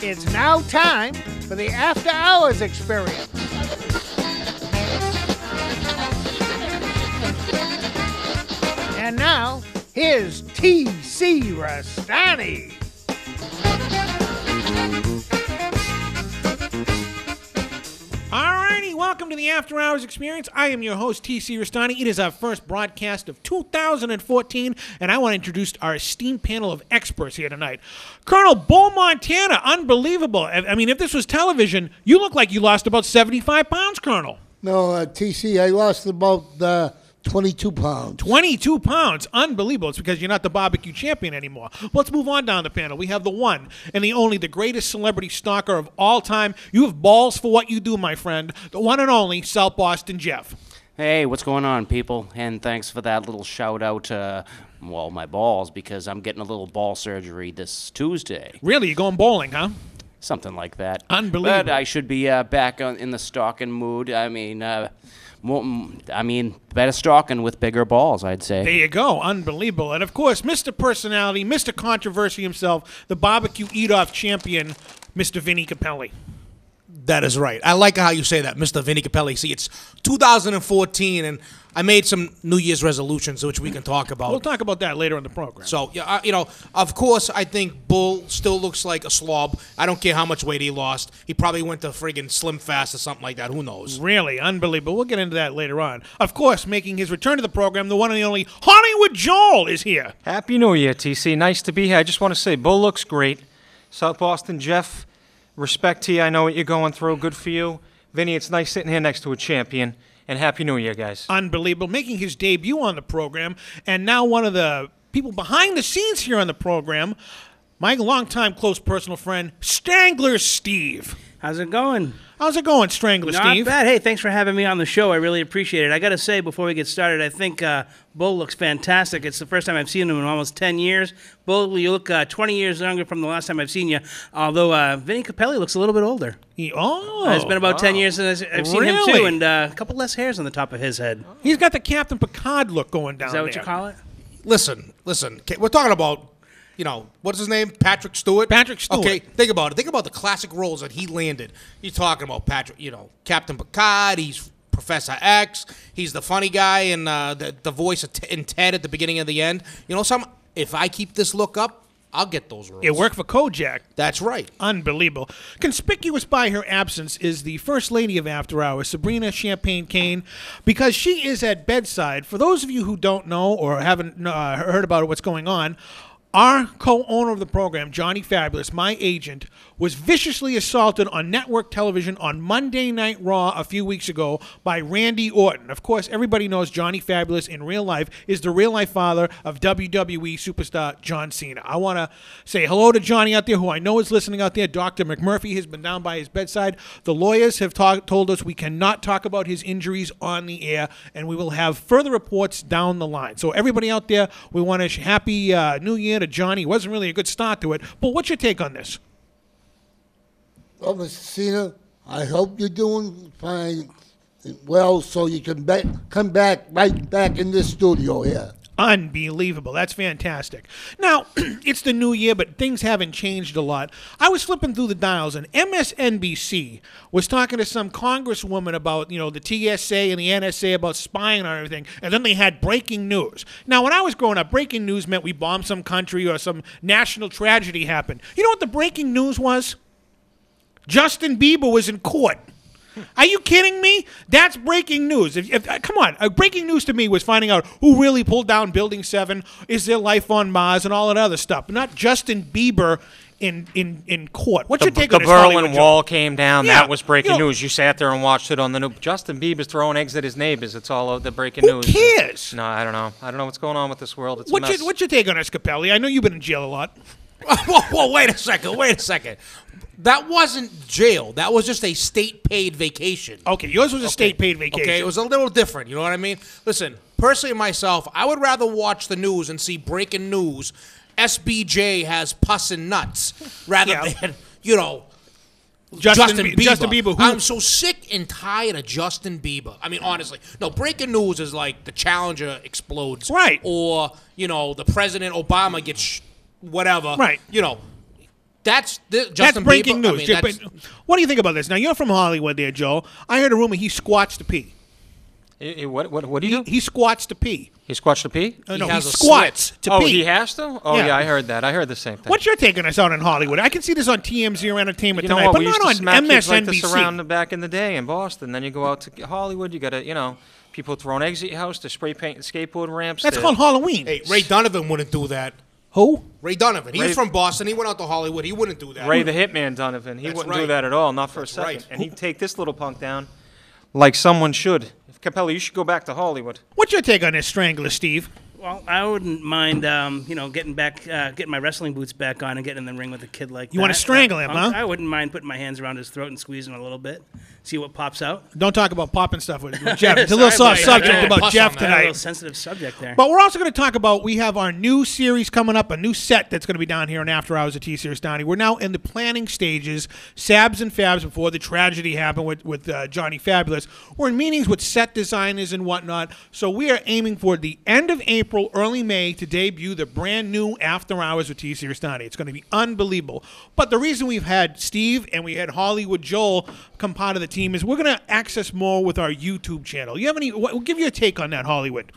It's now time for the After Hours Experience. And now, here's T.C. Restani. Alrighty, welcome to the After Hours Experience. I am your host, T.C. Restani. It is our first broadcast of 2014, and I want to introduce our esteemed panel of experts here tonight. Colonel Bull Montana, unbelievable. I mean, if this was television, you look like you lost about 75 pounds, Colonel. No, T.C., I lost about 22 pounds. 22 pounds. Unbelievable. It's because you're not the barbecue champion anymore. Let's move on down the panel. We have the one and the only, the greatest celebrity stalker of all time. You have balls for what you do, my friend. The one and only South Boston Jeff. Hey, what's going on, people? And thanks for that little shout-out, well, my balls, because I'm getting a little ball surgery this Tuesday. Really? You're going bowling, huh? Something like that. Unbelievable. But I should be back in the stalking mood. Better stalking with bigger balls, I'd say. There you go. Unbelievable. And, of course, Mr. Personality, Mr. Controversy himself, the barbecue eat-off champion, Mr. Vinny Capelli. That is right. I like how you say that, Mr. Vinny Capelli. See, it's 2014, and I made some New Year's resolutions, which we can talk about. We'll talk about that later in the program. So, of course, I think Bull still looks like a slob. I don't care how much weight he lost. He probably went to friggin' Slim Fast or something like that. Who knows? Really, unbelievable. We'll get into that later on. Of course, making his return to the program, the one and the only Hollywood Joel is here. Happy New Year, TC. Nice to be here. I just want to say, Bull looks great. South Boston Jeff, respect to you. I know what you're going through. Good for you. Vinny, it's nice sitting here next to a champion. And Happy New Year, guys. Unbelievable. Making his debut on the program, and now one of the people behind the scenes here on the program, my longtime close personal friend, Strangler Steve. How's it going? How's it going, Strangler Steve? Not bad. Hey, thanks for having me on the show. I really appreciate it. I got to say, before we get started, I think Bull looks fantastic. It's the first time I've seen him in almost 10 years. Bull, you look 20 years younger from the last time I've seen you, although Vinny Capelli looks a little bit older. It's been about 10 years since I've seen him, too, and a couple less hairs on the top of his head. He's got the Captain Picard look going down there. Is that what you call it? Listen. We're talking about, what's his name? Patrick Stewart? Patrick Stewart. Okay, think about it. Think about the classic roles that he landed. You're talking about Captain Picard. He's Professor X. He's the funny guy and the voice in Ted at the beginning and the end. If I keep this look up, I'll get those roles. It worked for Kojak. That's right. Unbelievable. Conspicuous by her absence is the First Lady of After Hours, Sabrina Champagne-Kane, because she is at bedside. For those of you who don't know or haven't heard about what's going on, our co-owner of the program, Johnny Fabulous, my agent, was viciously assaulted on network television on Monday Night Raw a few weeks ago by Randy Orton. Of course, everybody knows Johnny Fabulous in real life is the real-life father of WWE superstar John Cena. I want to say hello to Johnny out there, who I know is listening out there. Dr. McMurphy has been down by his bedside. The lawyers have told us we cannot talk about his injuries on the air, and we will have further reports down the line. So everybody out there, we want to happy New Year to Johnny. It wasn't really a good start to it. But what's your take on this? Well, Mr. Cena, I hope you're doing fine, well, so you can come back right back in this studio here. Unbelievable. That's fantastic. Now, it's the new year, but things haven't changed a lot. I was flipping through the dials, and MSNBC was talking to some congresswoman about, the TSA and the NSA about spying on everything, and then they had breaking news. Now, when I was growing up, breaking news meant we bombed some country or some national tragedy happened. You know what the breaking news was? Justin Bieber was in court. Are you kidding me? That's breaking news. Come on. Breaking news to me was finding out who really pulled down Building 7, is there life on Mars, and all that other stuff. But not Justin Bieber in court. What's your take on this? The Berlin Wall came down. Yeah, that was breaking news. You sat there and watched it on the news. Justin Bieber's throwing eggs at his neighbors. It's all of the breaking news. Who cares? No, I don't know. I don't know what's going on with this world. It's a mess. What's your take on this, Capelli? I know you've been in jail a lot. Whoa, wait a second. That wasn't jail. That was just a state-paid vacation. Okay, yours was a state-paid vacation. Okay, it was a little different. You know what I mean? Listen, personally myself, I would rather watch the news and see breaking news. SBJ has pus and nuts rather than, Justin Bieber. Who, I'm so sick and tired of Justin Bieber. I mean, honestly. No, breaking news is like the Challenger explodes. Right. Or, the President Obama gets whatever. Right. That's Justin that's breaking Bieber. news. I mean, But what do you think about this? Now, you're from Hollywood there, Joe. I heard a rumor he squats to pee. What do you do? He squats to pee. He squats to pee? No, he has a squats to Oh, pee. he has to? Oh, Yeah. yeah, I heard that. I heard the same thing. What's your take on us out in Hollywood? I can see this on TMZ or Entertainment You know Tonight, what? but We not used to on smack kids like MSNBC. this around back in the day in Boston. Then you go out to Hollywood, you got to, people throwing eggs at your house, to spray paint skateboard ramps. That's to- called Halloween. Hey, Ray Donovan wouldn't do that. Who? Ray Donovan. He Ray- was from Boston. He went out to Hollywood. He wouldn't do that. Ray the Hitman Donovan. He That's wouldn't do right. that at all, not for a second. right. And he'd take this little punk down like someone should. Capella, you should go back to Hollywood. What's your take on this strangler, Steve? Well, I wouldn't mind, getting my wrestling boots back on and getting in the ring with a kid like that. You wanna strangle him, huh? I wouldn't mind putting my hands around his throat and squeezing a little bit, see what pops out. Don't talk about popping stuff with Jeff. It's a little Sorry, soft buddy. subject Yeah, about plus Jeff on that. A little tonight. sensitive subject there. But we're also going to talk about, we have our new series coming up, a new set that's going to be down here in After Hours at T-Series Donnie. We're now in the planning stages, Sabs and Fabs, before the tragedy happened with Johnny Fabulous. We're in meetings with set designers and whatnot, so we are aiming for the end of April, early May to debut the brand new After Hours with T-Series Donnie. It's going to be unbelievable. But the reason we've had Steve and we had Hollywood Joel come part of the team is we're going to access more with our YouTube channel. You have any? Give you a take on that, Hollywood.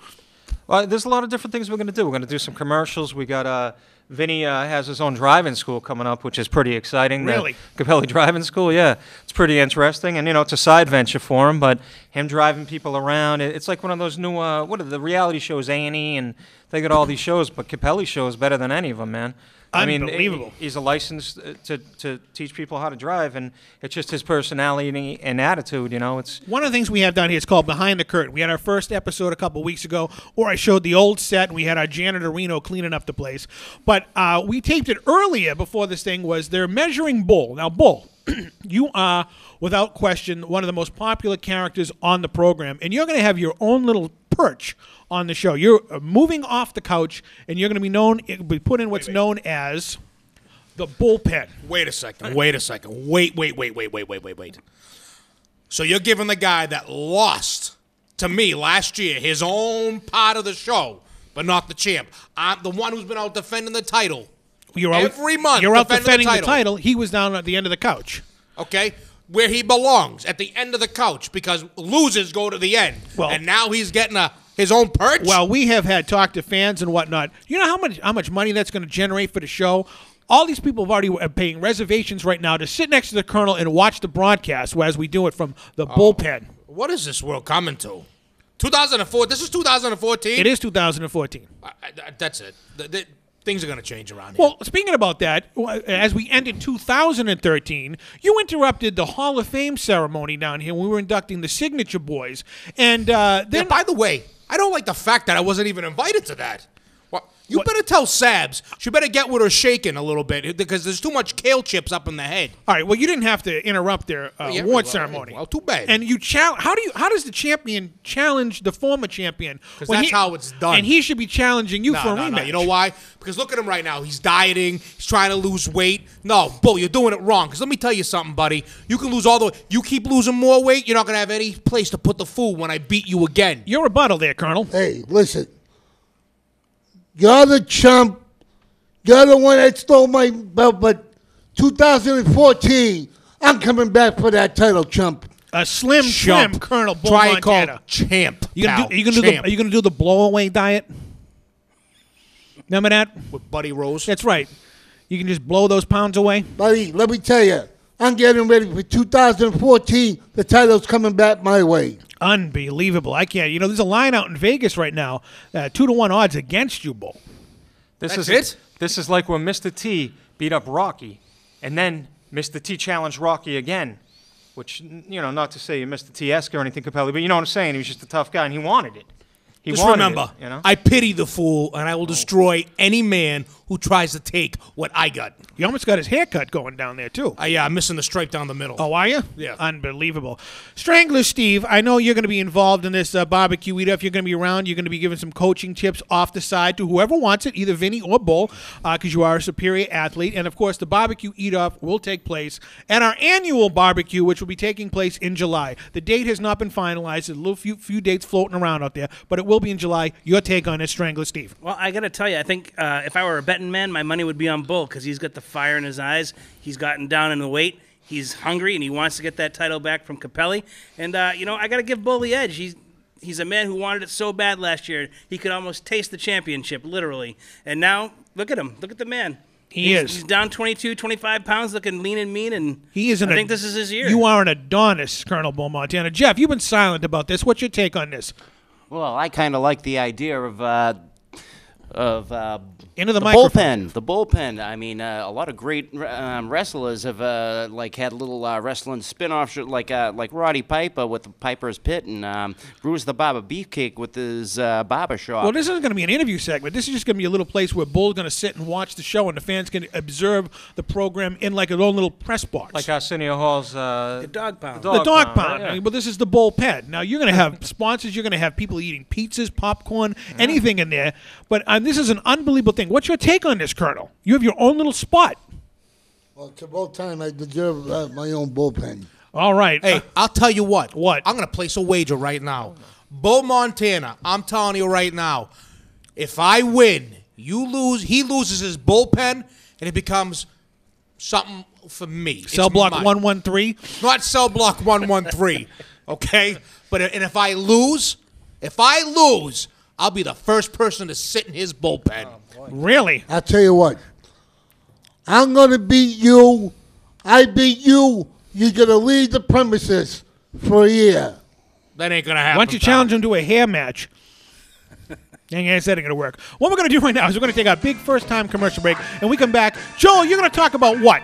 Well, there's a lot of different things we're going to do. We're going to do some commercials. We got Vinny has his own driving school coming up, which is pretty exciting. Really? The Capelli Driving School, yeah. It's pretty interesting. And, it's a side venture for him, but him driving people around, it's like one of those new, the reality shows, A&E, and they got all these shows, but Capelli show is better than any of them, man. Unbelievable. He's a license to teach people how to drive, and it's just his personality and attitude, It's One of the things we have down here is called Behind the Curtain. We had our first episode a couple weeks ago, or I showed the old set, and we had our janitor Reno cleaning up the place. But we taped it earlier before this thing was they're measuring Bull. Now, Bull, you are, without question, one of the most popular characters on the program, and you're going to have your own little perch on the show. You're moving off the couch, and you're going to be put in what's known as the bullpen. Wait a second. Wait. So you're giving the guy that lost to me last year his own part of the show, but not the champ. I'm the one who's been out defending the title. Every month You're out defending defending the the title. He was down at the end of the couch. Okay? Where he belongs, at the end of the couch, because losers go to the end. Well- and now he's getting his own perch? Well, we have had talk to fans and whatnot. You know how much money that's going to generate for the show? All these people have already are paying reservations right now to sit next to the Colonel and watch the broadcast as we do it from the bullpen. What is this world coming to? 2004. This is 2014? It is 2014. That's it. Things are going to change around here. Well, speaking about that, as we ended 2013, you interrupted the Hall of Fame ceremony down here when we were inducting the Signature Boys. And then, yeah, by the way, I don't like the fact that I wasn't even invited to that. Well, you better tell Sabs. She better get with her shaking a little bit because there's too much kale chips up in the head. all right, well, you didn't have to interrupt their Yeah, award well, ceremony. well, too bad. And you how does the champion challenge the former champion? 'Cause when that's how it's done. And he should be challenging you for a No. rematch. You know why? Because look at him right now. He's dieting. He's trying to lose weight. No, Bull, you're doing it wrong. Because let me tell you something, buddy. You can lose all the. You keep losing more weight, you're not gonna have any place to put the food when I beat you again. Your rebuttal there, Colonel. Hey, listen. You're the chump. You're the one that stole my belt, but 2014, I'm coming back for that title, chump. A slim trim Colonel Bull Try and call Montana. champ. You gonna pal. do, are you gonna Champ. do the blowaway diet? Remember that? With Buddy Rose? That's right. You can just blow those pounds away. Buddy, let me tell you, I'm getting ready for 2014. The title's coming back my way. Unbelievable. I can't. There's a line out in Vegas right now, 2-1 odds against you, Bull. This That's is it? This is like when Mr. T beat up Rocky, and then Mr. T challenged Rocky again, which, not to say you're Mr. T-esque or anything, Capelli, but you know what I'm saying? He was just a tough guy, and he wanted it. He Just wanted remember, it, you know? I pity the fool, and I will destroy any man who tries to take what I got. He almost got his haircut going down there, too. Yeah, I'm missing the stripe down the middle. Oh, are you? Yeah. Unbelievable. Strangler Steve, I know you're going to be involved in this barbecue eat. If you're going to be around, you're going to be giving some coaching tips off the side to whoever wants it, either Vinny or Bull, because you are a superior athlete. And, of course, the barbecue eat-off will take place at our annual barbecue, which will be taking place in July. The date has not been finalized. There's a little few dates floating around out there, but it will be in July. Your take on this, Strangler Steve? Well, I got to tell you, I think if I were a betting man, my money would be on Bull because he's got the fire in his eyes. He's gotten down in the weight. He's hungry, and he wants to get that title back from Capelli. And, I got to give Bull the edge. He's a man who wanted it so bad last year. He could almost taste the championship, literally. And now, look at him. Look at the man. He's down 22, 25 pounds, looking lean and mean, and I think this is his year. You are an Adonis, Colonel Bull Montana. Jeff, you've been silent about this. What's your take on this? Well, I kind of like the idea of Into the bullpen. The bullpen. I mean, a lot of great wrestlers have had little wrestling spin-off like Roddy Piper with the Piper's Pit and Bruce the Barber Beefcake with his barber shop. Well, this isn't going to be an interview segment. This is just going to be a little place where Bull's going to sit and watch the show, and the fans can observe the program in like a own little press box. Like Arsenio Hall's the dog pound. The dog pound. Right? I mean, well, this is the bullpen. Now, you're going to have sponsors. You're going to have people eating pizzas, popcorn, anything in there. But this is an unbelievable thing. What's your take on this, Colonel? You have your own little spot. Well, it's about time I deserve my own bullpen. All right. Hey, I'll tell you what. What? I'm going to place a wager right now. Bull Montana, I'm telling you right now, if I win, you lose, he loses his bullpen, and it becomes something for me. Cell It's block mine. 113. Not cell block 113, okay? But if I lose, I'll be the first person to sit in his bullpen. Really? I'll tell you what. I'm going to beat you. I beat you. You're going to leave the premises for a year. That ain't going to happen. Why don't you challenge him to a hair match? Dang, I said it ain't going to work. What we're going to do right now is we're going to take our big first-time commercial break, and we come back. Joel, you're going to talk about what?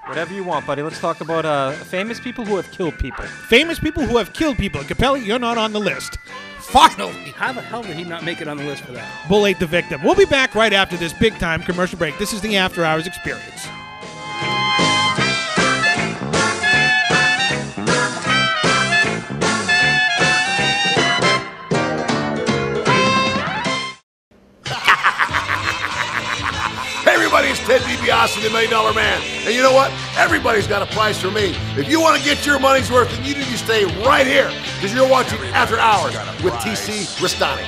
Whatever you want, buddy. Let's talk about famous people who have killed people. Famous people who have killed people. Capelli, you're not on the list. Finally. How the hell did he not make it on the list for that? Bull ate the victim. We'll be back right after this big-time commercial break. This is the After Hours Experience. Hey everybody, it's Ted DiBiase, the $1 Million Man. And you know what? Everybody's got a price for me. If you want to get your money's worth, then you need to stay right here, because you're watching After Hours with TC Restani.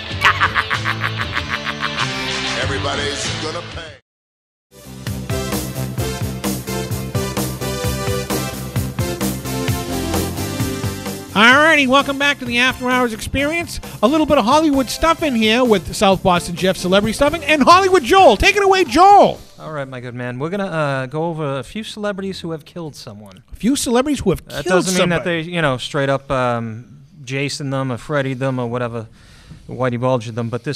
Everybody's gonna pay. Alrighty, welcome back to the After Hours Experience. A little bit of Hollywood stuff in here with South Boston Jeff Celebrity Stuffing and Hollywood Joel. Take it away, Joel. All right, my good man. We're going to go over a few celebrities who have killed someone. A few celebrities who have That killed doesn't mean that somebody. they, straight up Jason them or Freddy them or whatever, Whitey Bulger them. But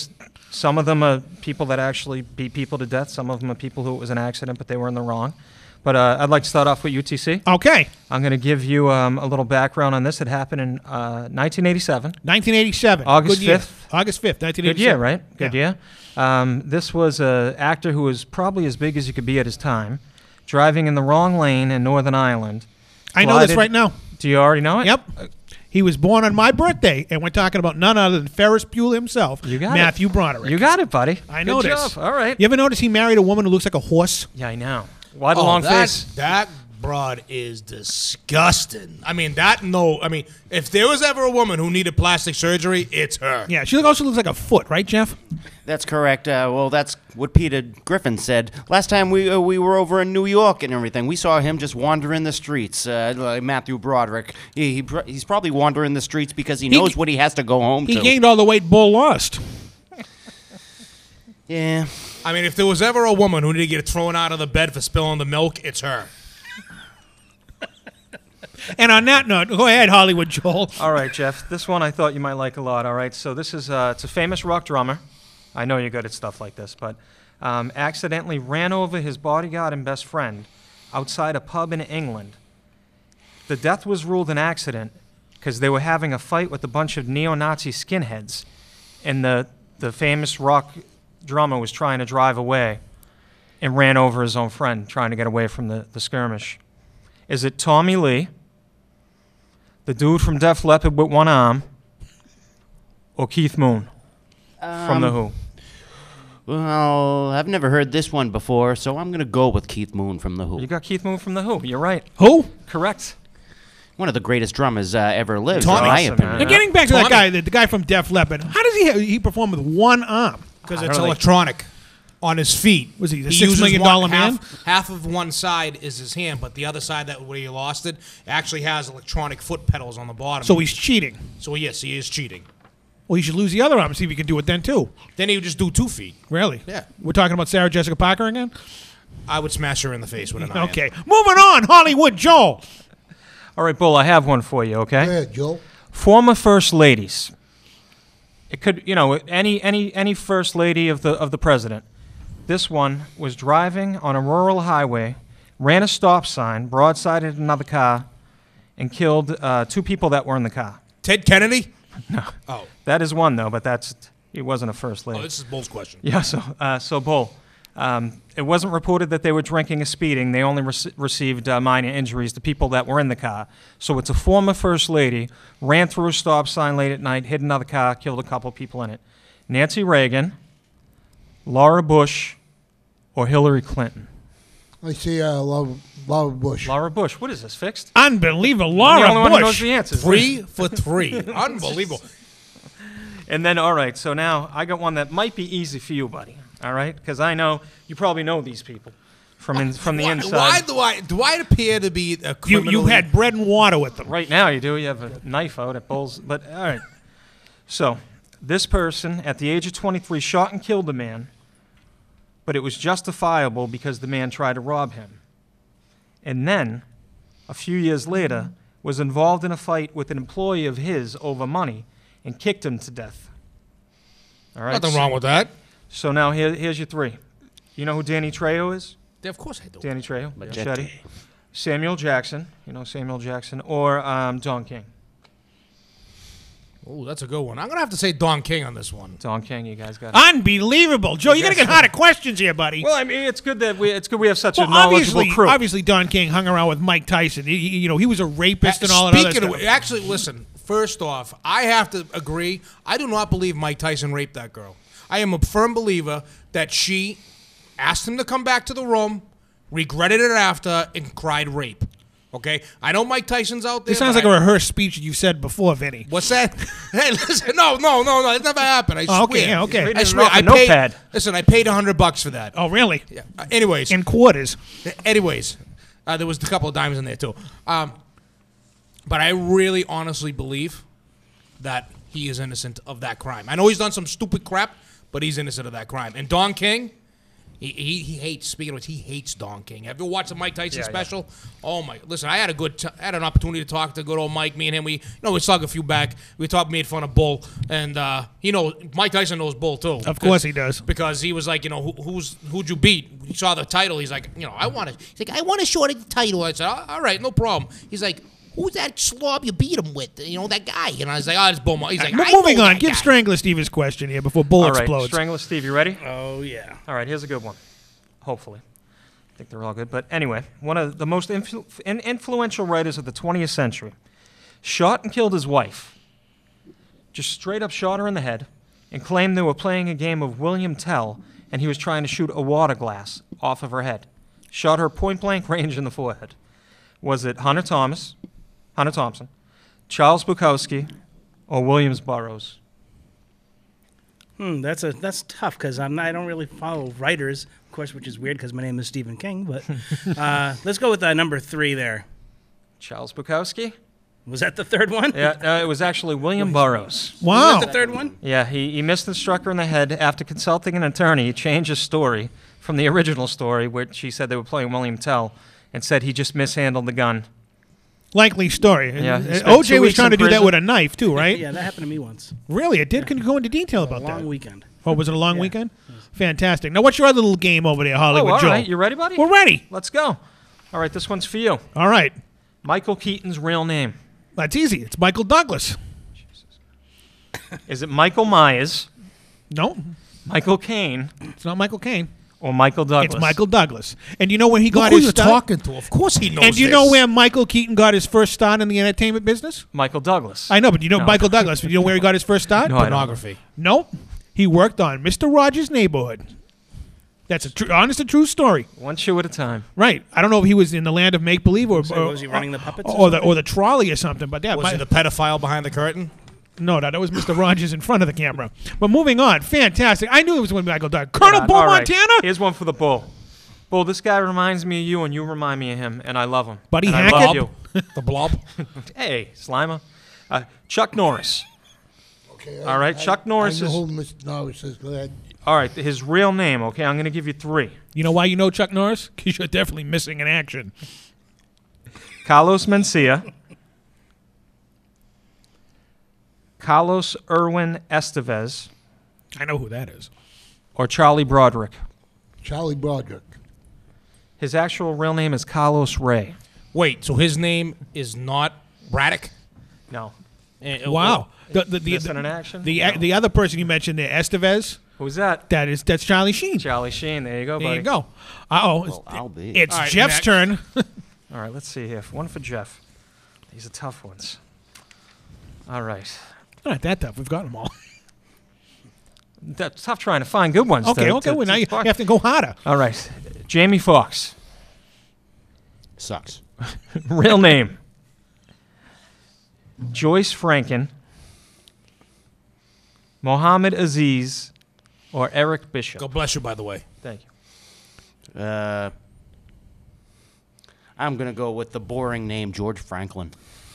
some of them are people that actually beat people to death. Some of them are people who it was an accident, but they were in the wrong. But I'd like to start off with UTC. Okay. I'm going to give you a little background on this. It happened in 1987. 1987. August Good year. 5th. August 5th, 1987. Good year, right? Good Yeah. year. This was an actor who was probably as big as you could be at his time, driving in the wrong lane in Northern Ireland. I know this Collided- right now. Do you already know it? Yep. He was born on my birthday, and we're talking about none other than Ferris Bueller himself, You got Matthew it. Broderick. You got it, buddy. I know Good this. job. All right. You ever notice he married a woman who looks like a horse? Yeah, I know. Why the long face? That broad is disgusting. If there was ever a woman who needed plastic surgery, it's her. Yeah, she also looks like a foot, right, Jeff? That's correct. Well, that's what Peter Griffin said. Last time we were over in New York and everything, we saw him just wandering the streets. Like Matthew Broderick. He's probably wandering the streets because he knows what he has to go home He to. gained all the weight Bull lost. Yeah. I mean, if there was ever a woman who needed to get thrown out of the bed for spilling the milk, it's her. And on that note, go ahead, Hollywood Joel. All right, Jeff. This one I thought you might like a lot. All right. So this is it's a famous rock drummer. I know you're good at stuff like this, but accidentally ran over his bodyguard and best friend outside a pub in England. The death was ruled an accident because they were having a fight with a bunch of neo-Nazi skinheads, and the famous rock drummer was trying to drive away and ran over his own friend trying to get away from the skirmish? Is it Tommy Lee, the dude from Def Leppard with one arm, or Keith Moon from The Who? Well, I've never heard this one before, so I'm going to go with Keith Moon from The Who. You got Keith Moon from The Who. You're right. Who? Correct. One of the greatest drummers ever lived, Tommy. in my Awesome, opinion. Now, getting back to that guy, the guy from Def Leppard, how does he perform with one arm? Because I it's don't know. electronic on his feet. Was he the $6 uses million man? Half of one side is his hand, but the other side that where he lost it actually has electronic foot pedals on the bottom. So he's cheating. So yes, he is cheating. Well, he should lose the other arm and see if he can do it then, too. Then he would just do 2 feet. Really? Yeah. We're talking about Sarah Jessica Parker again? I would smash her in the face with an iron. Okay. Moving on, Hollywood Joel. All right, Bull, I have one for you, okay? Yeah, Joe. Former first ladies. It could, any first lady of the president. This one was driving on a rural highway, ran a stop sign, broadsided another car, and killed 2 people that were in the car. Ted Kennedy? No. Oh. That is one, though, but he wasn't a first lady. Oh, this is Bull's question. Yeah, so Bull, it wasn't reported that they were drinking or speeding. They only received minor injuries, the people that were in the car. So it's a former first lady, ran through a stop sign late at night, hit another car, killed a couple people in it. Nancy Reagan, Laura Bush, or Hillary Clinton? I see Laura Bush. Laura Bush. What is this, fixed? Unbelievable. I'm Laura the only one who knows Bush. the answers. 3 for 3. Unbelievable. And then, all right, so now I got one that might be easy for you, buddy. All right? Because I know you probably know these people from the inside. Why do I appear to be a criminal? You had bread and water with them. Right now you do. You have a knife out at Bull's. But, all right. So this person, at the age of 23, shot and killed a man, but it was justifiable because the man tried to rob him. And then, a few years later, was involved in a fight with an employee of his over money and kicked him to death. All right. Nothing wrong with that. So now here's your 3. You know who Danny Trejo is? Yeah, of course I do. Danny Trejo, Machete. Machete. Samuel Jackson, Samuel Jackson, or Don King. Oh, that's a good one. I'm gonna have to say Don King on this one. Don King, you guys got it. Unbelievable. Joe, you got to get harder questions here, buddy. Well, I mean, it's good we have such a knowledgeable crew. Obviously, Don King hung around with Mike Tyson. He was a rapist and all that other Speaking stuff. of, actually, listen. First off, I have to agree. I do not believe Mike Tyson raped that girl. I am a firm believer that she asked him to come back to the room, regretted it after, and cried rape. Okay? I know Mike Tyson's out there. This sounds like a rehearsed speech you've said before, Vinny. What's that? Hey, listen, no, it never happened. I swear. Okay, yeah, okay. Read I it swear. off a I paid. notepad. Listen, I paid $100 for that. Oh, really? Yeah. Anyways, In quarters. there was a couple of dimes in there too. But I really, honestly believe that he is innocent of that crime. I know he's done some stupid crap, but he's innocent of that crime. And Don King, he hates. Speaking of which, he hates Don King. Have you watched the Mike Tyson special? Oh my! Listen, I had had an opportunity to talk to good old Mike. Me and him, we talked a few back. We made fun of Bull, and Mike Tyson knows Bull too. Of course he does. Because he was like, who'd you beat? He saw the title. He's like, I want to. He's like, I want to short the title. I said, all right, no problem. He's like, who's that slob you beat him with? That guy. And I was like, it's Bull. He's like, Moving on. Give Strangler Steve his question here before Bull All right, explodes. Strangler Steve, you ready? Oh, yeah. All right, here's a good one. Hopefully. I think they're all good. But anyway, one of the most influential writers of the 20th century shot and killed his wife. Just straight up shot her in the head and claimed they were playing a game of William Tell and he was trying to shoot a water glass off of her head. Shot her point blank range in the forehead. Was it Hunter Thompson, Charles Bukowski, or Williams Burroughs? That's tough because I don't really follow writers, of course, which is weird because my name is Stephen King. But let's go with number 3 there. Charles Bukowski? Was that the third one? Yeah, it was actually William Burroughs. Wow. Was that the third one? Yeah, he missed and struck her in the head. After consulting an attorney, he changed his story from the original story, which he said they were playing William Tell, and said he just mishandled the gun. Likely story. Yeah, he spent 2 OJ was weeks trying in to do that prison. with a knife, too, right? Yeah, that happened to me once. Really? It did? Can you go into detail about that? Long weekend. Oh, was it a long weekend? Fantastic. Now, what's your other little game over there, Hollywood Oh, all Joe? right. You ready, buddy? We're ready. Let's go. All right, this one's for you. All right. Michael Keaton's real name. That's easy. It's Michael Douglas. Is it Michael Myers, No, Michael Caine it's not Michael Caine. or Michael Douglas? It's Michael Douglas. And you know where he Look got who his you're start? talking to. Of course he knows And do you this. know where Michael Keaton got his first start in the entertainment business? Michael Douglas. I know, but you know No. Michael Douglas. Do you know where he got his first start? No, I don't. Pornography. Nope. He worked on Mr. Rogers' Neighborhood. That's a honest and true story. One shoe at a time. Right. I don't know if he was in the land of make believe or, So was he running the puppets or or the trolley or something. But yeah, Was he the pedophile behind the curtain? no, that was Mr. Rogers in front of the camera. But moving on, fantastic. I knew it was when Michael Douglas. Colonel Bull All right. Montana. Here's one for the Bull. Bull, this guy reminds me of you, and you remind me of him, and I love him. Buddy and Hackett? I love you. The blob? Hey, Slimer. Chuck Norris. Okay, All right, Chuck Norris I know is- who Mr. Norris is. Go ahead. All right, his real name, okay? I'm going to give you 3. You know why you know Chuck Norris? Because you're definitely missing in action. Carlos Mencia. Carlos Irwin Estevez. I know who that is. Or Charlie Broderick. Charlie Broderick. His actual real name is Carlos Ray. Wait, so his name is not Braddock? No. Wow. Missing in action? The other person you mentioned there, Estevez, Who's that? that's Charlie Sheen. Charlie Sheen. There you go, There buddy. you go. Uh-oh. Well, I'll be. It's All right, Jeff's next. turn. All right, let's see here. One for Jeff. These are tough ones. All right. Not that tough. We've got them all. That's tough trying to find good ones. Okay, well, now you have to go harder. All right. Jamie Foxx. Sucks. Real name. Joyce Franken. Mohammed Aziz. Or Eric Bishop. God bless you, by the way. Thank you. I'm going to go with the boring name, George Franklin.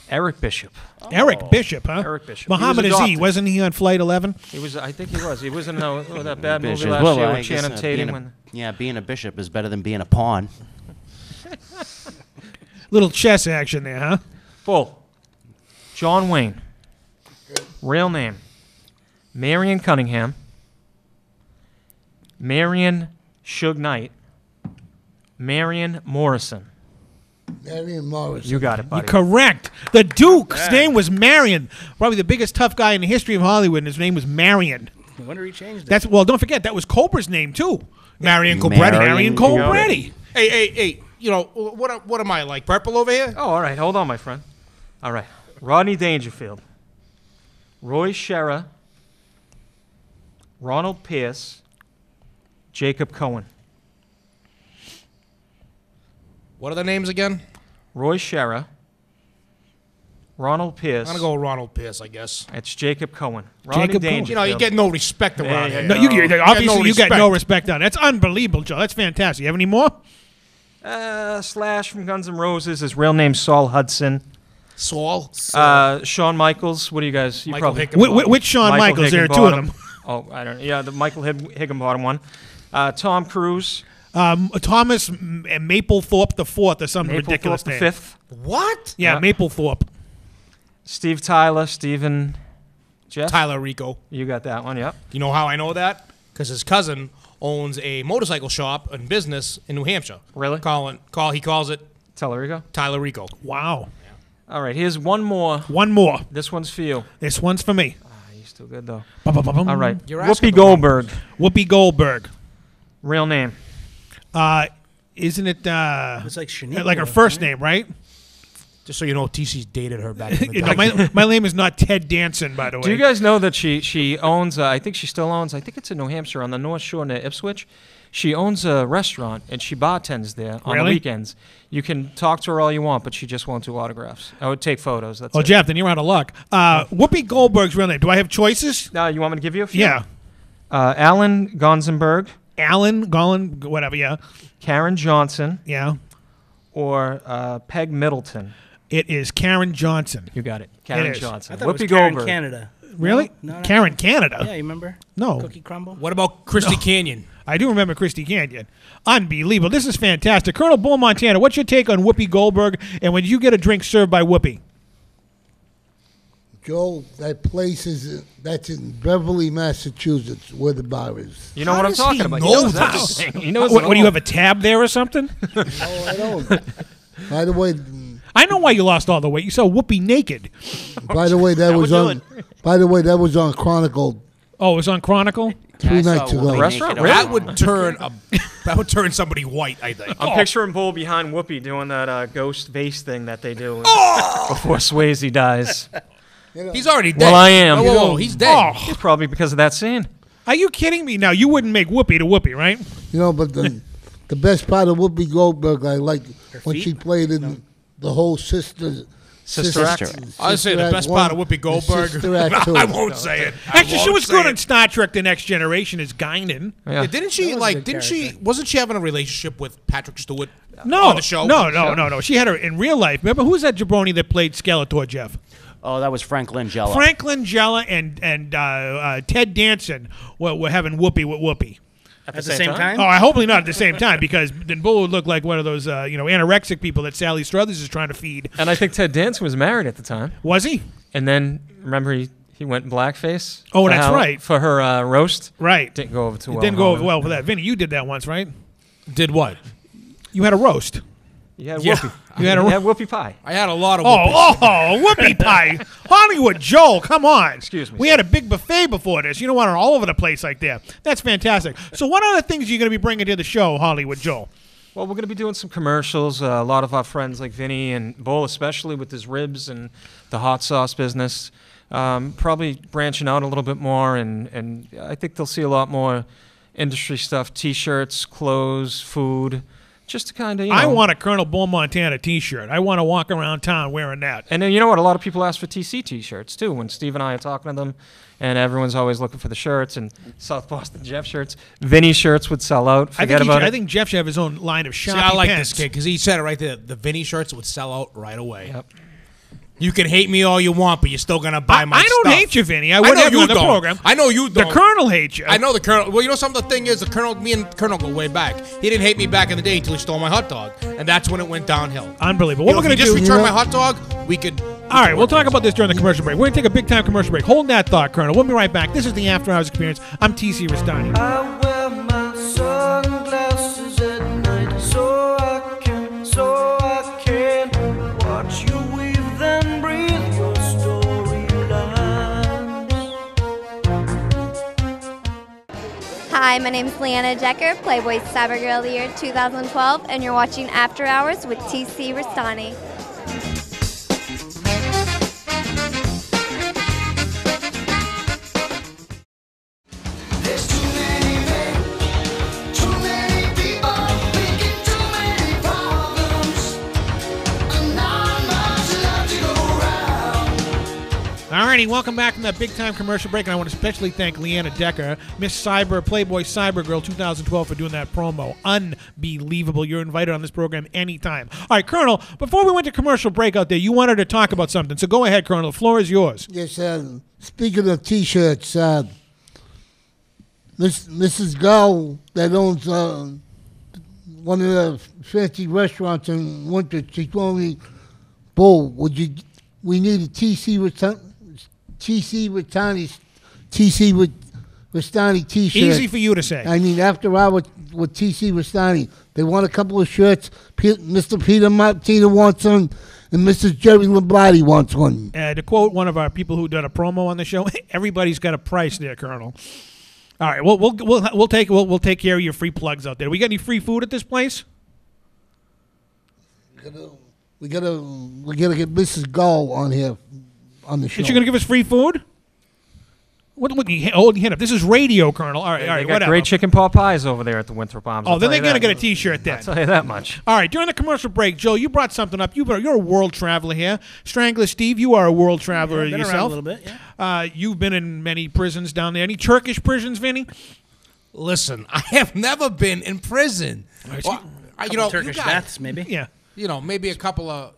Eric Bishop. Eric Bishop, huh? Eric Bishop. Muhammad He was Aziz, adopted. wasn't he on Flight 11? He was. I think he was. He was in that bad movie Bishop. last Well, year I with guess, Channing Tatum. being being a bishop is better than being a pawn. Little chess action there, huh? Bull. John Wayne. Real name. Marion Cunningham. Marion Suge Knight. Marion Morrison. Marion Morris. You got it, buddy. Correct. The Duke's name was Marion. Probably the biggest tough guy in the history of Hollywood, and his name was Marion. No wonder he changed it. Well, don't forget, that was Cobra's name, too. Marion Cobretti. Marion Cobretti. Hey, you know, what am I, like purple over here? Oh, all right. Hold on, my friend. All right. Rodney Dangerfield. Roy Scherer. Ronald Pierce. Jacob Cohen. What are the names again? Roy Scherer. Ronald Pierce. I'm going to go with Ronald Pierce, I guess. It's Jacob Cohen. Rodney Jacob Cohen. Dangerfield. You know, you get no respect around Yeah, here. No, obviously you got no respect. respect on it. That's unbelievable, Joe. That's fantastic. You have any more? Slash from Guns N' Roses. His real name's Saul Hudson. Saul? Shawn Michaels. What do you guys? You Michael probably. Hickenbottom. Which Shawn Michael Michaels? There are two of them. Oh, I don't. Yeah, the Michael Higginbottom one. Tom Cruise. Thomas Maplethorpe the Fourth or some ridiculous Mapplethorpe the name. Fifth. What? Yeah, Maplethorpe. Steve Tyler. Stephen. Jeff. Tyler Rico. You got that one. Yep. You know how I know that? Because his cousin owns a motorcycle shop and business in New Hampshire. Really? He calls it Tellerico. Tyler Rico. Wow. All right. Here's one more. One more. This one's for you. This one's for me. He's still good though. All All right. You're asking Whoopi the wrong Goldberg. Whoopi Goldberg. Real name. Isn't it It's like Shaniqua. like her first name, right? Just so you know, TC's dated her back in the You know, day. my name is not Ted Danson, by the way. Do you guys know that she owns? I think she still owns. I think it's in New Hampshire on the North Shore near Ipswich. She owns a restaurant and she bartends there on the Really? weekends. You can talk to her all you want, but she just won't do autographs. I would take photos. That's Oh, it. Jeff, then you're out of luck. Whoopi Goldberg's real name. Do I have choices? Now you want me to give you a few? Yeah. Alan Gonzenberg, Alan, Golan, whatever, yeah. Karen Johnson, Yeah. or Peg Middleton. It is Karen Johnson. You got it. Karen is. Johnson. I thought it was Whoopi Karen Goldberg. Canada. Really? No. Karen Canada? Yeah, you remember? No. Cookie Crumble? What about Christy Canyon? I do remember Christy Canyon. Unbelievable. This is fantastic. Colonel Bull Montana, what's your take on Whoopi Goldberg, and when you get a drink served by Whoopi? Joe, that place that's in Beverly, Massachusetts, where the bar is. You know How what I'm does talking he about. know He knows this? everything. He knows What, it do you all. have a tab there or something? No, I don't. By the way, I know why you lost all the weight. You saw Whoopi naked. that was would do on. By the way, that was on Chronicle Oh, it was on Chronicle? 3 nights ago. Whoopi The restaurant? naked. Really? That would turn somebody white, I think. I'm picturing Bull behind Whoopi doing that ghost vase thing that they do before Swayze dies. He's already dead. Well, I am. Whoa, whoa, whoa, he's dead. It's probably because of that scene. Are you kidding me? Now, you wouldn't make Whoopi to Whoopi, right? You know, but the best part of Whoopi Goldberg, I liked when she played in the whole Sister Act. I would say the best part of Whoopi Goldberg. Sister Act two. I won't say it. Actually, she was good in Star Trek The Next Generation as Guinan. Yeah. Didn't she, wasn't she having a relationship with Patrick Stewart No, on the show? No. She had her in real life. Remember, who's that jabroni that played Skeletor, Jeff? Oh, that was Frank Langella. Frank Langella and Ted Danson were having Whoopi with Whoopi. At the same time? Oh, I hopefully not at the same time, because then Bull would look like one of those anorexic people that Sally Struthers is trying to feed. And I think Ted Danson was married at the time. Was he? And then, remember, he went blackface? Oh, for that's right. For her roast? Right. Didn't go over too well. It didn't go over well for that. Vinny, you did that once, right? Did what? You had a roast. You had Yeah. Whoopi. You had a You had Whoopi pie. I had a lot of Oh, Whoopi pie. Hollywood Joel, come on. Excuse me, We sir. had a big buffet before this. You don't want it all over the place like that. That's fantastic. So what other things are you going to be bringing to the show, Hollywood Joel? Well, we're going to be doing some commercials. A lot of our friends like Vinny and Bull, especially with his ribs and the hot sauce business, probably branching out a little bit more. And I think they'll see a lot more industry stuff, T-shirts, clothes, food, just to kind of, I want a Colonel Bull Montana T-shirt. I want to walk around town wearing that. And then, you know what? A lot of people ask for TC T-shirts, too, when Steve and I are talking to them. And everyone's always looking for the shirts and South Boston Jeff shirts. Vinny shirts would sell out. Forget about it. I think Jeff should have his own line of See, shopping I like pens. this kid because he said it right there. The Vinny shirts would sell out right away. Yep. You can hate me all you want, but you're still gonna buy my I don't stuff. hate you, Vinny. I would have you on the don't. program. I know you don't. The Colonel hates you. I know the Colonel. Well, you know something. The thing is, me and Colonel go way back. He didn't hate me back in the day until he stole my hot dog, and that's when it went downhill. Unbelievable. You What know, we're if going you to just do... return my hot dog, we could. All right, we'll talk about this during the commercial break. We're going to take a big-time commercial break. Hold that thought, Colonel. We'll be right back. This is the After Hours Experience. I'm TC Restani. I wear my sunglasses at night so I can watch you weave and breathe your storylines. Hi, my name is Leanna Decker, Playboy's Cybergirl of the Year 2012, and you're watching After Hours with TC Restani. There's too many men, too many people, thinking too many problems, and not much love to go around. All righty, welcome back from that big-time commercial break, and I want to especially thank Leanna Decker, Miss Cyber, Playboy Cybergirl 2012, for doing that promo. Unbelievable. You're invited on this program anytime. All right, Colonel, before we went to commercial break out there, you wanted to talk about something, so go ahead, Colonel. The floor is yours. Yes, speaking of T-shirts, Mrs. Gao that owns one of the fancy restaurants in Winter, she told me, Bull, we need a TC Restani T-shirt. Easy for you to say. I mean, after hours with TC Restani, they want a couple of shirts. Mr. Peter Martina wants one, and Mrs. Jerry Lombardi wants one. To quote one of our people who did a promo on the show, everybody's got a price there, Colonel. All right, we'll take care of your free plugs out there. We got any free food at this place? We gotta get Mrs. Gall on here on the show. Is she going to give us free food? What you hold your hand up. This is radio, Colonel. All right, They all right, got whatever. great chicken pot pies over there at the Winthrop Arms. Oh, I'll then tell they're you going to that. get a T-shirt then. I'll tell you that much. All right, during the commercial break, Joe, you brought something up. You're a world traveler here. Strangler Steve, you are a world traveler Been around yourself. a little bit, yeah. You've been in many prisons down there. Any Turkish prisons, Vinny? Listen, I have never been in prison. Well, Turkish you got- baths, maybe. Yeah. Maybe a couple of,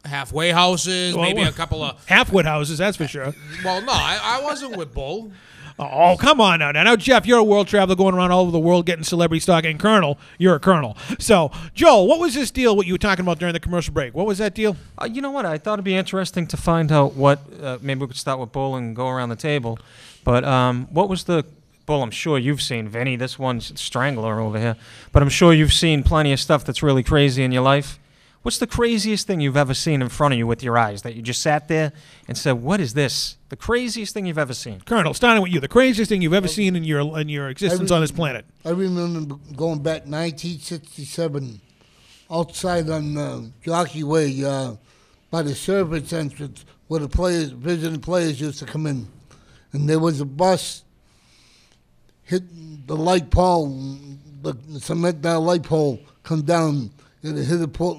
halfway houses, Well, maybe a couple of. Halfwood houses, that's for sure. Well, no, I wasn't with Bull. Oh, come on now. Now, Jeff, you're a world traveler going around all over the world getting celebrity stock. And Colonel, you're a colonel. So, Joel, what was this deal, what you were talking about during the commercial break? What was that deal? You know what? I thought it'd be interesting to find out what. Maybe we could start with Bull and go around the table. But what was the Bull? I'm sure you've seen Vinny. This one's Strangler over here. But I'm sure you've seen plenty of stuff that's really crazy in your life. What's the craziest thing you've ever seen in front of you with your eyes that you just sat there and said, "What is this?" The craziest thing you've ever seen. Colonel, starting with you, the craziest thing you've ever seen in your existence on this planet. I remember going back 1967, outside on Jockey Way, by the service entrance, where the visiting players used to come in, and there was a bus hit the light pole, the cement down light pole, come down, and it hit a poor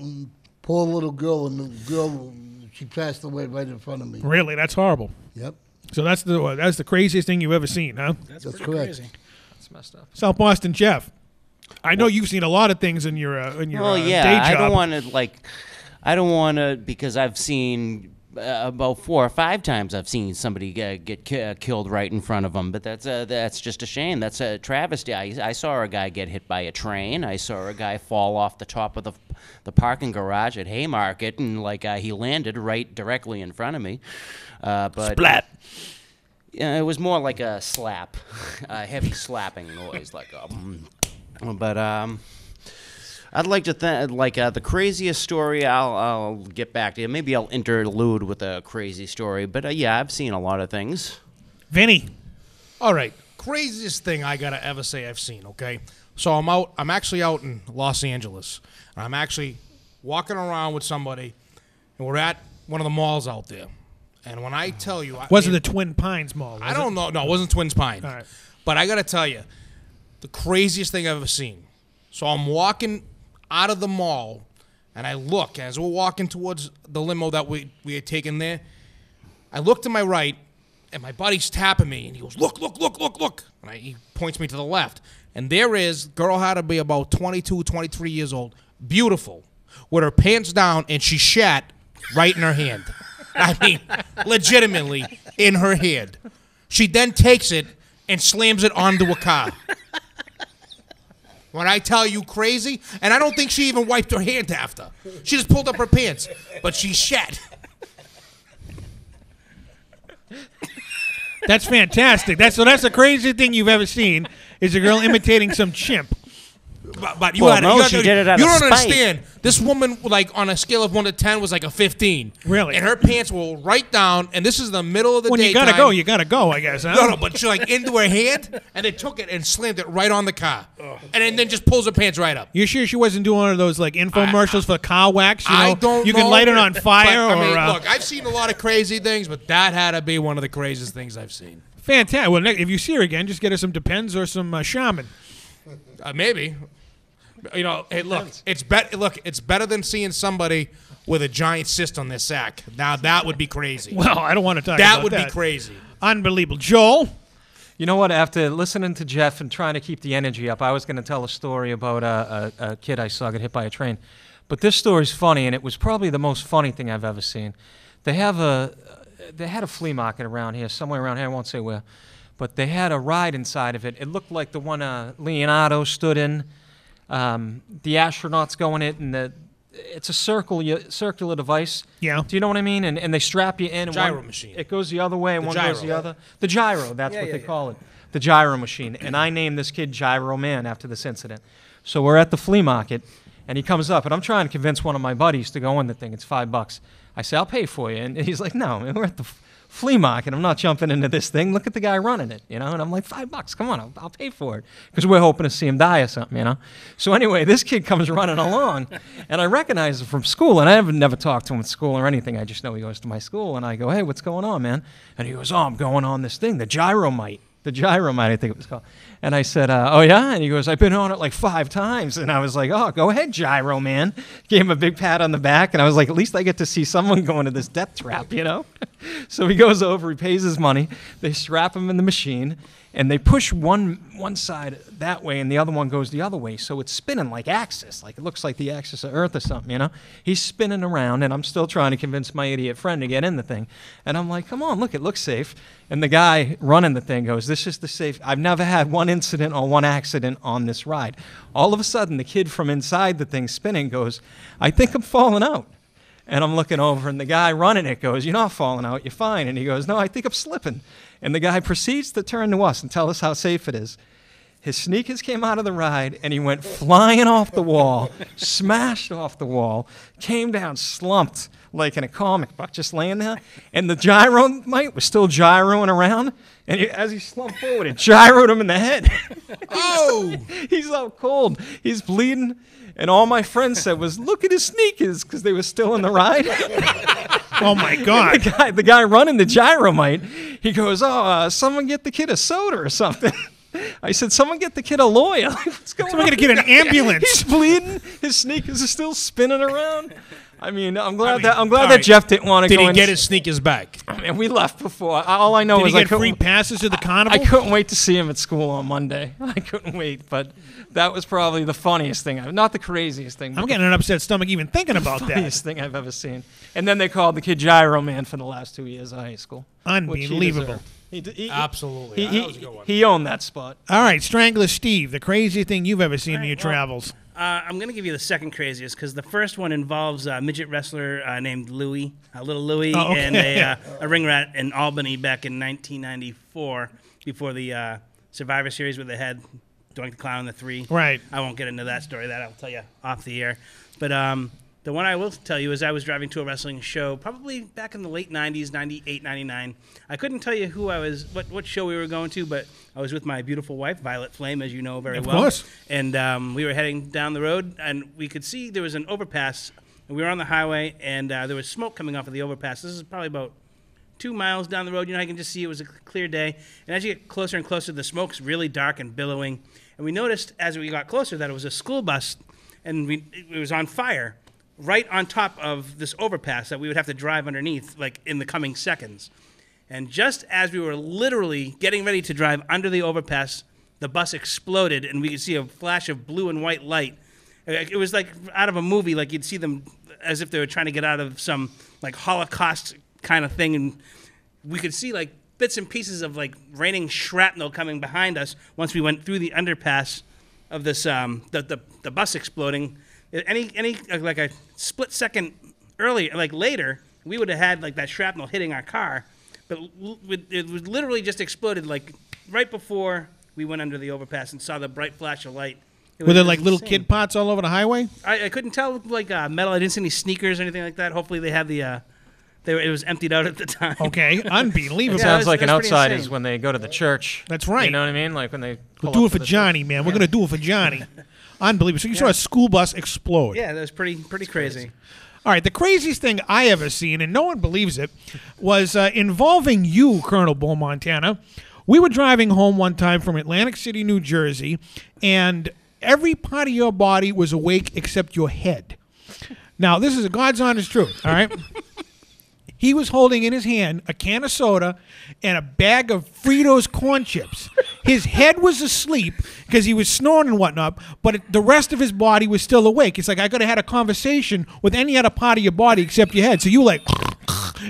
little girl, and the girl, she passed away right in front of me. Really, that's horrible. Yep. So that's the craziest thing you've ever seen, huh? That's correct. Crazy. That's messed up. South Boston Jeff. I know you've seen a lot of things in your day job. I don't want to because I've seen about 4 or 5 times I've seen somebody get killed right in front of them, but that's just a shame. That's a travesty. I saw a guy get hit by a train. I saw a guy fall off the top of the parking garage at Haymarket, and he landed right directly in front of me. But Splat. It was more like a slap, a heavy slapping noise, But I'd like to the craziest story. I'll get back to you. Maybe I'll interlude with a crazy story. But yeah, I've seen a lot of things. Vinny. All right, craziest thing I gotta ever say I've seen. Okay, so I'm actually out in Los Angeles. And I'm actually walking around with somebody, and we're at one of the malls out there. And when I tell you, Wasn't the Twin Pines Mall? I don't know. No, it wasn't Twins Pine. All right. But I gotta tell you, the craziest thing I've ever seen. So I'm walking out of the mall, and I look as we're walking towards the limo that we had taken there. I look to my right, and my buddy's tapping me, and he goes, "Look, look, look, look, look!" And he points me to the left, and there is girl had to be about 22, 23 years old, beautiful, with her pants down, and she shat right in her hand. I mean, legitimately in her hand. She then takes it and slams it onto a car. When I tell you crazy, and I don't think she even wiped her hand after. She just pulled up her pants, but she shat. That's fantastic. That's the craziest thing you've ever seen is a girl imitating some chimp. But you, she did it out you of don't spite. understand. This woman, on a scale of 1 to 10, was like a 15. Really? And her pants were right down, and this is the middle of the When daytime. you gotta go, I guess, huh? No, but she into her hand, and they took it and slammed it right on the car. And then just pulls her pants right up. You sure she wasn't doing one of those infomercials for car wax? I don't you know. can light it on fire. But, look, I've seen a lot of crazy things, but that had to be one of the craziest things I've seen. Fantastic. Well, if you see her again, just get her some Depends or some shaman. Maybe. Hey, look, it's better than seeing somebody with a giant cyst on their sack. Now that would be crazy. Well, I don't want to talk that about would that. be crazy. Unbelievable. Joel? You know what? After listening to Jeff and trying to keep the energy up, I was going to tell a story about a kid I saw get hit by a train. But this story's funny, and it was probably the most funny thing I've ever seen. They had a flea market around here, somewhere around here, I won't say where. But they had a ride inside of it. It looked like the one Leonardo stood in. The astronauts go in it, and it's a circular device. Yeah. Do you know what I mean? And they strap you in. And Gyro machine. It goes the other way, and The one gyro. goes the other. The gyro, that's what they call it. The gyro machine. And I named this kid Gyro Man after this incident. So we're at the flea market, and he comes up, and I'm trying to convince one of my buddies to go in the thing. It's $5. I say, "I'll pay for you." And he's like, "No, man, we're at the flea market. I'm not jumping into this thing. Look at the guy running it, And I'm like, $5, come on, I'll pay for it. Because we're hoping to see him die or something, So anyway, this kid comes running along, and I recognize him from school, and I have never talked to him at school or anything. I just know he goes to my school, and I go, "Hey, what's going on, man?" And he goes, "Oh, I'm going on this thing, the Gyromite." The Gyromite, I think it was called. And I said, "Oh, yeah?" And he goes, "I've been on it like 5 times. And I was like, "Oh, go ahead, Gyro Man." Gave him a big pat on the back, and I was like, at least I get to see someone go into this death trap, So he goes over, he pays his money, they strap him in the machine, and they push one side that way, and the other one goes the other way. So it's spinning like axis, like it looks like the axis of Earth or something, He's spinning around, and I'm still trying to convince my idiot friend to get in the thing. And I'm like, "Come on, look, it looks safe." And the guy running the thing goes, "This is the safe. I've never had one incident or one accident on this ride." All of a sudden, the kid from inside the thing spinning goes, "I think I'm falling out." And I'm looking over, and the guy running it goes, "You're not falling out, you're fine." And he goes, "No, I think I'm slipping." And the guy proceeds to turn to us and tell us how safe it is. His sneakers came out of the ride, and he went flying off the wall, smashed off the wall, came down slumped like in a comic book, just laying there. And the gyro mite was still gyroing around, and as he slumped forward, it gyroed him in the head. Oh! He's out cold. He's bleeding. And all my friends said was, look at his sneakers, because they were still in the ride. Oh, my God. The guy running the gyromite, he goes, someone get the kid a soda or something. I said, someone get the kid a lawyer. What's going Someone on? gotta get an ambulance. He's bleeding. His sneakers are still spinning around. I mean, I'm glad that all that right. Jeff didn't want to Did go he in. get his sneakers back? I mean, we left before. All I know Did is he I get couldn't, free passes to the carnival? I couldn't wait to see him at school on Monday. I couldn't wait, but that was probably the funniest thing. Not the craziest thing. But I'm getting an upset stomach even thinking about the that. funniest thing I've ever seen. And then they called the kid Gyro Man for the last 2 years of high school. which he Unbelievable. deserved. He- Absolutely. That was a good one. he owned that spot. All right, Strangler Steve, the craziest thing you've ever seen in your travels. I'm going to give you the second craziest because the first one involves a midget wrestler named Louie, Little Louie, Oh, okay. and a ring rat in Albany back in 1994 before the Survivor Series where they had Doink the Clown and the Three. Right. I won't get into that story. That I'll tell you off the air. But the one I will tell you is I was driving to a wrestling show probably back in the late 90s, 98, 99. I couldn't tell you who I was, what show we were going to, but I was with my beautiful wife, Violet Flame, as you know very well. Of course. And we were heading down the road, and we could see there was an overpass. And we were on the highway, and there was smoke coming off of the overpass. This is probably about 2 miles down the road. You know, I can just see it was a clear day. And as you get closer and closer, the smoke's really dark and billowing. And we noticed as we got closer that it was a school bus, and it was on fire right on top of this overpass that we would have to drive underneath, like in the coming seconds. And just as we were literally getting ready to drive under the overpass, the bus exploded, and we could see a flash of blue and white light. It was like out of a movie, like you'd see them as if they were trying to get out of some like Holocaust kind of thing, and we could see like bits and pieces of like raining shrapnel coming behind us once we went through the underpass of this the bus exploding. Any like a split second earlier, like later, we would have had like that shrapnel hitting our car, but it was literally just exploded like right before we went under the overpass and saw the bright flash of light. Were there like little kid pots all over the highway? I couldn't tell like metal. I didn't see any sneakers or anything like that. Hopefully they had the. It was emptied out at the time. Okay, unbelievable. Yeah, Sounds it like an was pretty outsider's insane. when they go to the church. That's right. You know what I mean? Like when they We'll pull do up it to for the Johnny, man. We're going to do it for Johnny. Unbelievable. So you saw a school bus explode. Yeah, that was pretty crazy. All right, the craziest thing I ever seen, and no one believes it, was involving you, Colonel Bull Montana. We were driving home one time from Atlantic City, New Jersey, and every part of your body was awake except your head. Now, this is a God's honest truth, all right? He was holding in his hand a can of soda and a bag of Fritos corn chips. His head was asleep because he was snoring and whatnot, but the rest of his body was still awake. It's like I could have had a conversation with any other part of your body except your head. So you were like,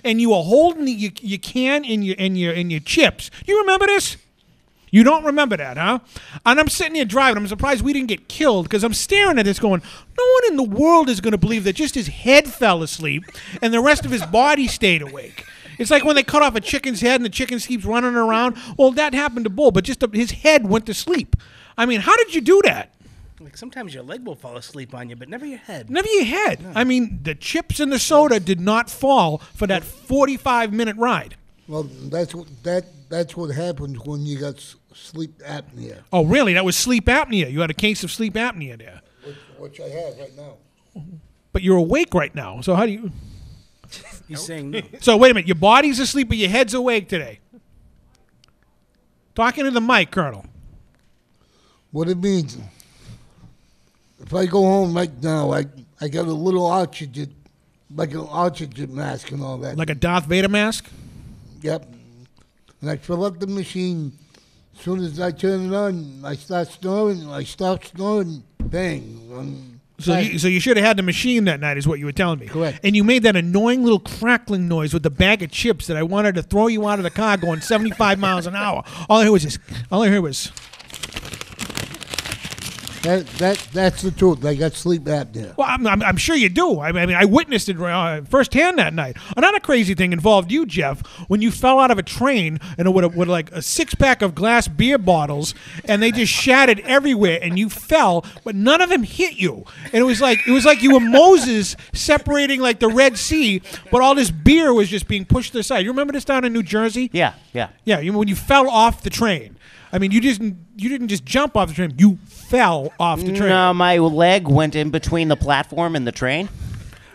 and you were holding your can and your chips. You remember this? You don't remember that, huh? And I'm sitting here driving. I'm surprised we didn't get killed because I'm staring at this going, no one in the world is going to believe that just his head fell asleep and the rest of his body stayed awake. It's like when they cut off a chicken's head and the chicken keeps running around. Well, that happened to Bull, but just his head went to sleep. I mean, how did you do that? Like sometimes your leg will fall asleep on you, but never your head. Never your head. No. I mean, the chips and the soda did not fall for that 45-minute ride. Well, that's what happens when you got sleep apnea. Oh, really? That was sleep apnea. You had a case of sleep apnea there. Which I have right now. But you're awake right now. So how do you... He's saying no. So wait a minute. Your body's asleep, but your head's awake today. Talking to the mic, Colonel. What it means, if I go home right now, I got a little oxygen, like an oxygen mask and all that. Like a Darth Vader mask? Yep. And I fill up the machine. As soon as I turn it on, I start snoring. I stop snoring. Bang. So you should have had the machine that night, is what you were telling me. Correct. And you made that annoying little crackling noise with the bag of chips that I wanted to throw you out of the car going 75 miles an hour. All I heard was this. All I heard was. That's the truth. I got sleep apnea. Well, I'm sure you do. I mean, I witnessed it firsthand that night. Another crazy thing involved you, Jeff, when you fell out of a train and with like a 6-pack of glass beer bottles, and they just shattered everywhere, and you fell, but none of them hit you. And it was like you were Moses separating like the Red Sea, but all this beer was just being pushed to the side. You remember this down in New Jersey? Yeah. Yeah. When you fell off the train. I mean, you didn't just jump off the train. You fell off the train. No, my leg went in between the platform and the train.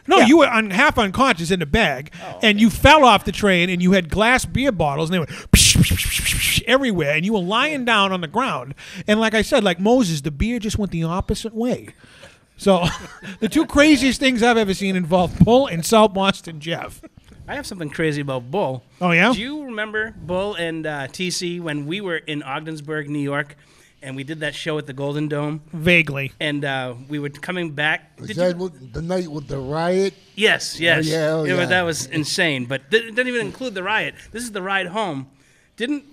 No, Yeah. you were half unconscious in the bag, and you fell off the train, and you had glass beer bottles, and they went everywhere, and you were lying down on the ground. And like I said, like Moses, the beer just went the opposite way. So the two craziest things I've ever seen involve Bull and South Boston Jeff. I have something crazy about Bull. Oh, yeah? Do you remember Bull and TC when we were in Ogdensburg, New York, and we did that show at the Golden Dome? Vaguely. And we were coming back. Was that the night with the riot? Yes. Oh, yeah. That was insane. But it didn't even include the riot. This is the ride home. Didn't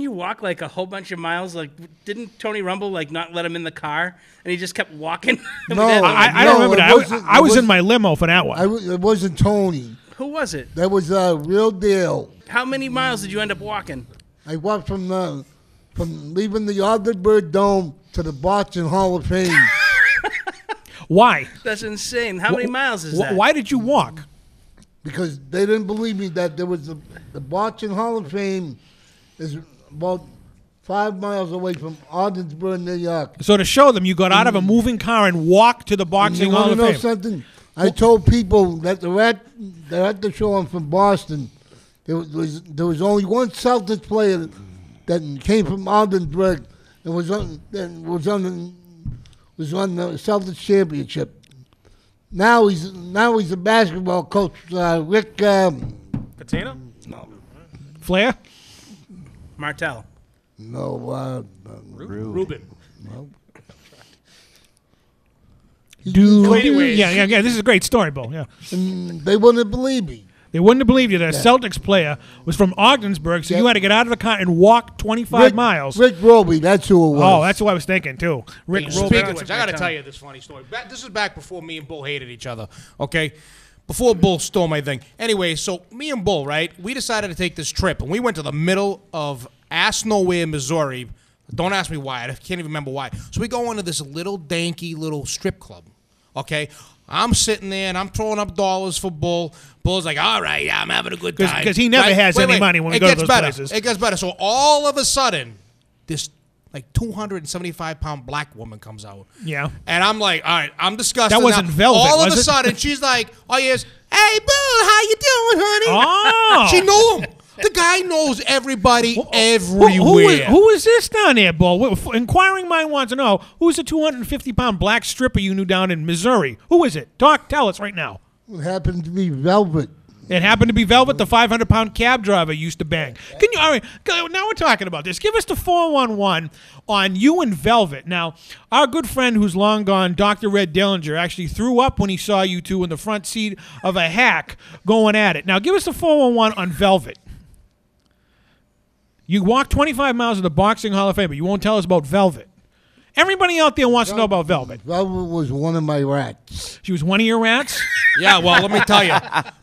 you walk like a whole bunch of miles? Like, didn't Tony Rumble like not let him in the car, and he just kept walking? No, I don't remember that. I was in my limo for that one. It wasn't Tony. Who was it? That was Real Deal. How many miles did you end up walking? I walked from leaving the Ogdensburg Dome to the Boston Hall of Fame. Why? That's insane. How many miles is that? Why did you walk? Because they didn't believe me that there was the Boston Hall of Fame is about 5 miles away from Ogdensburg, New York. So to show them, you got out of a moving car and walked to the boxing Hall of You want Fame. to know something? I told people that they're at the show. I'm from Boston. There was only one Celtics player that came from Ogdensburg and was on the Celtics championship. Now he's a basketball coach, Rick. Patino? No. Flair? Martell. No. Ruben. No. Anyways. Yeah. This is a great story, Bo. Yeah. And they wouldn't believe me. They wouldn't have believed you that a Celtics player was from Ogdensburg, so you had to get out of the car and walk 25 miles. Rick Roby, that's who it was. Oh, that's what I was thinking, too. Rick Speaking Roby. of which, I got to tell you this funny story. This is back before me and Bull hated each other, okay? Before Bull stole my thing. Anyway, so me and Bull, right, we decided to take this trip, and we went to the middle of ass nowhere, Missouri. Don't ask me why. I can't even remember why. So we go into this little danky little strip club, okay? I'm sitting there, and I'm throwing up dollars for Bull. Bull's like, all right, yeah, I'm having a good time. Because he never has any money when we go to those places. It gets better. So all of a sudden, this like 275-pound black woman comes out. Yeah. And I'm like, all right, I'm disgusted. That wasn't now. Velvet, All of was a it? sudden, she's like, oh, yes, hey, Bull, how you doing, honey? Oh. She knew him. The guy knows everybody everywhere. Who is this down there, Bull? Inquiring mind wants to know, who's the 250-pound black stripper you knew down in Missouri? Who is it? Tell us right now. It happened to be Velvet. It happened to be Velvet, the 500-pound cab driver used to bang. Can you? All right, now we're talking about this. Give us the 411 on you and Velvet. Now, our good friend who's long gone, Dr. Red Dillinger, actually threw up when he saw you two in the front seat of a hack going at it. Now, give us the 411 on Velvet. You walked 25 miles to the Boxing Hall of Fame, but you won't tell us about Velvet. Everybody out there wants to know about Velvet. Velvet was one of my rats. She was one of your rats? Yeah, well, let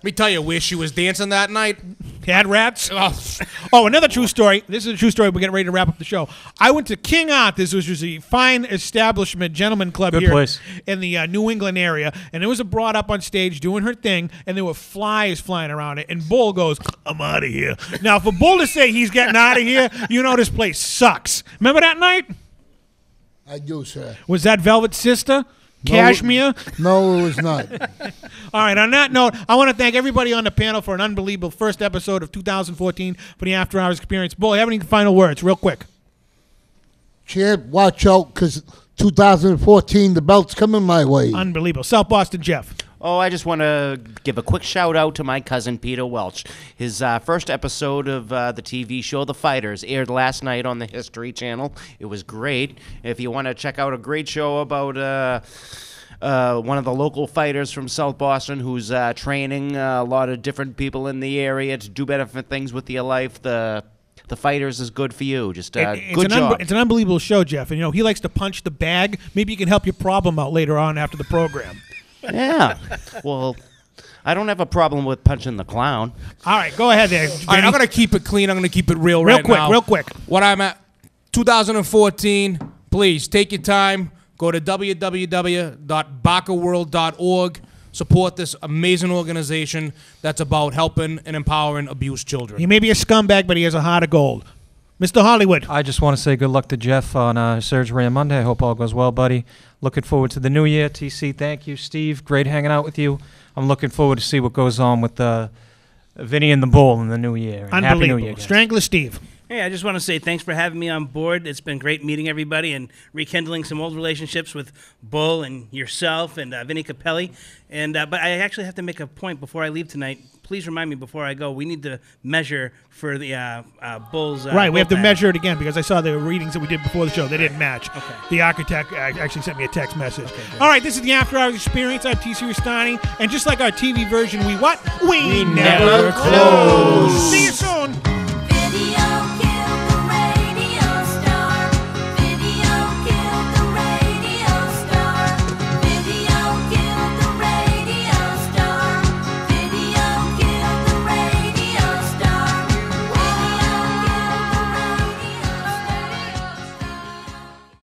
me tell you where she was dancing that night. Had rats? Oh, another true story. This is a true story. We're getting ready to wrap up the show. I went to King Arthur's, which was a fine establishment, gentleman club Good here place. in the New England area. And there was a broad up on stage doing her thing, and there were flies flying around it. And Bull goes, I'm out of here. Now, for Bull to say he's getting out of here, you know this place sucks. Remember that night? I do, sir. Was that Velvet's sister? Cashmere? No, it was not. All right, on that note, I want to thank everybody on the panel for an unbelievable first episode of 2014 for the After Hours Experience. Bull, you have any final words, real quick? Champ, watch out, because 2014, the belt's coming my way. Unbelievable. South Boston Jeff. Oh, I just want to give a quick shout-out to my cousin Peter Welch. His first episode of the TV show The Fighters aired last night on the History Channel. It was great. If you want to check out a great show about one of the local fighters from South Boston who's training a lot of different people in the area to do better things with your life, the the fighters is good for you. Just It's good job. It's an unbelievable show, Jeff. And, he likes to punch the bag. Maybe you can help your problem out later on after the program. Yeah. Well, I don't have a problem with punching the clown. All right, go ahead there. All right, I'm going to keep it clean. I'm going to keep it real Real right quick, now. real quick. What I'm at, 2014, please take your time. Go to www.bakaworld.org. Support this amazing organization that's about helping and empowering abused children. He may be a scumbag, but he has a heart of gold. Mr. Hollywood. I just want to say good luck to Jeff on surgery on Monday. I hope all goes well, buddy. Looking forward to the new year. TC, thank you. Steve, great hanging out with you. I'm looking forward to see what goes on with Vinny and the Bull in the new year. And Happy New Year, guys. Strangler Steve. Hey, I just want to say thanks for having me on board. It's been great meeting everybody and rekindling some old relationships with Bull and yourself and Vinny Capelli. But I actually have to make a point before I leave tonight. Please remind me before I go. We need to measure for the Bull's. Right, we have to bullpen. measure it again because I saw the readings that we did before the show. They didn't match. Okay. The architect actually sent me a text message. All right, this is the After Hours Experience. I'm TC Restani. And just like our TV version, we what? We never close. See you soon.